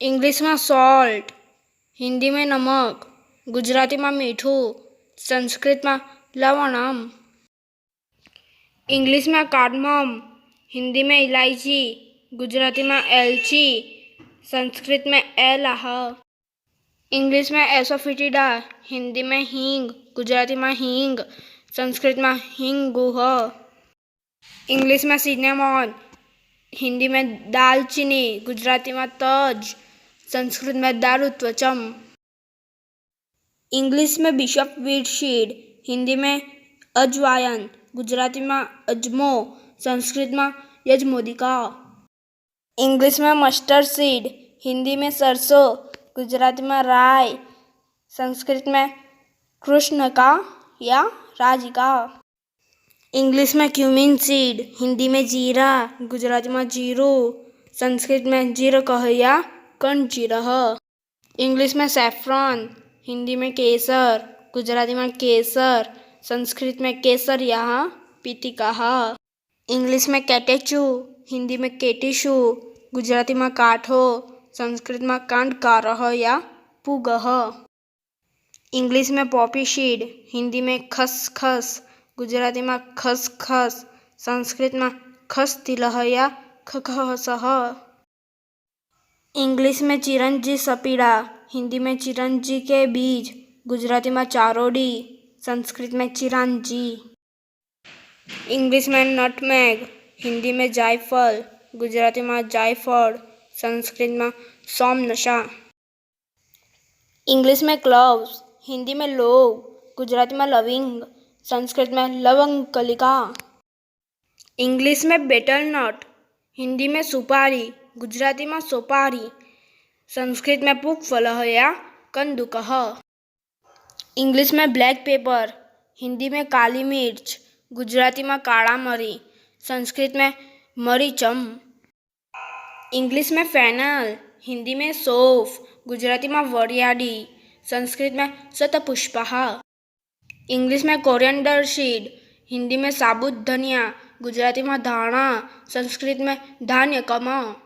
English में salt, Hindi में नमक, गुजराती में मीठू, संस्कृत में लवणम। इंग्लिश में कार्डमम, हिंदी में इलायची, गुजराती में एलची, संस्कृत में एलाह। इंग्लिश में एसोफिटिडा, हिंदी में हींग, गुजराती में हींग, संस्कृत में हिंगुह। इंग्लिश में सिनेमॉन, हिंदी में दालचीनी, गुजराती में तज, संस्कृत में दारुत्वचम। इंग्लिश में बिशप वीट सीड, हिंदी में अजवायन, गुजराती में अजमो, संस्कृत में यजमोदिका। इंग्लिश में मस्टर्ड सीड, हिंदी में सरसों, गुजराती में राय, संस्कृत में कृष्णका या राजिका। इंग्लिश में क्यूमिन सीड, हिंदी में जीरा, गुजराती में जीरू, संस्कृत में जीरकह या कंजीरह। इंग्लिश में सैफरन, हिंदी में केसर, गुजराती में केसर, संस्कृत में केसर या पीतिकाह। इंग्लिश में कैटेचू, हिंदी में केटिशू, गुजराती में काठो, संस्कृत में कांडकारह या पुगह। इंग्लिश में पॉपी सीड, हिंदी में खसखस, गुजराती में खसखस, संस्कृत में खसतिलह या खखसह। इंग्लिश में चिरंजी सपीड़ा, हिंदी में चिरंजी के बीज, गुजराती में चारोडी, संस्कृत में चिरांजी। इंग्लिश में नटमेग, हिंदी में जायफल, गुजराती में जायफल, संस्कृत में सोमनशा। इंग्लिश में क्लोव्स, हिंदी में लौंग, गुजराती में लविंग, संस्कृत में लवंगकलिका। इंग्लिश में बेटलनट, हिंदी में सुपारी, गुजराती में सोपारी, संस्कृत में पूगफलह या कंदुकह। इंग्लिश में ब्लैक पेपर, हिंदी में काली मिर्च, गुजराती में काला मरी, संस्कृत में मरीचम। इंग्लिश में फेनल, हिंदी में सौंफ, गुजराती में वरियाडी, संस्कृत में शतपुष्पहा। इंग्लिश में कोरिएंडर सीड, हिंदी में साबुत धनिया, गुजराती में धाना, संस्कृत में धान्यकम।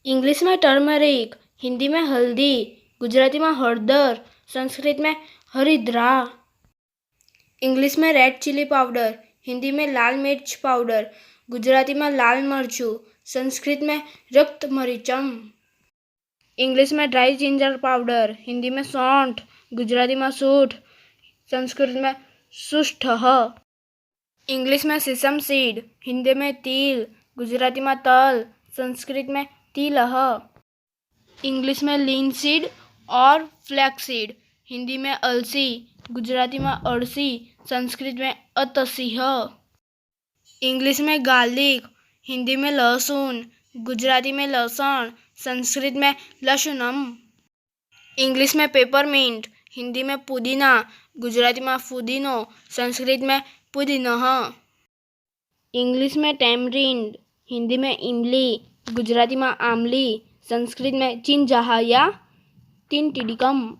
इंग्लिश में टर्मरिक, हिंदी में हल्दी, गुजराती में हळदर, संस्कृत में हरिद्रा। इंग्लिश में रेड चिली पाउडर, हिंदी में लाल मिर्च पाउडर, गुजराती में लाल मरचू, संस्कृत में रक्त मरीचम। इंग्लिश में ड्राई जिंजर पाउडर, हिंदी में सौंठ, गुजराती में सूंठ, संस्कृत में सुष्ठह। इंग्लिश में सिसम सीड, हिंदी में तिल, गुजराती में तल, संस्कृत में तिलह। इंग्लिश में लिनसीड और फ्लैक्सीड, हिंदी में अलसी, गुजराती में अळसी, संस्कृत में अतसीह। इंग्लिश में गार्लिक, हिंदी में लहसुन, गुजराती में लहसुन, संस्कृत में लशुनम। इंग्लिश में पेपरमिंट, हिंदी में पुदीना, गुजराती में फुदीनो, संस्कृत में पुदीनह। इंग्लिश में टैमरिंड, हिंदी में इमली, गुजराती में आमली, संस्कृत में चिंजाहा या तिनटिडिकम।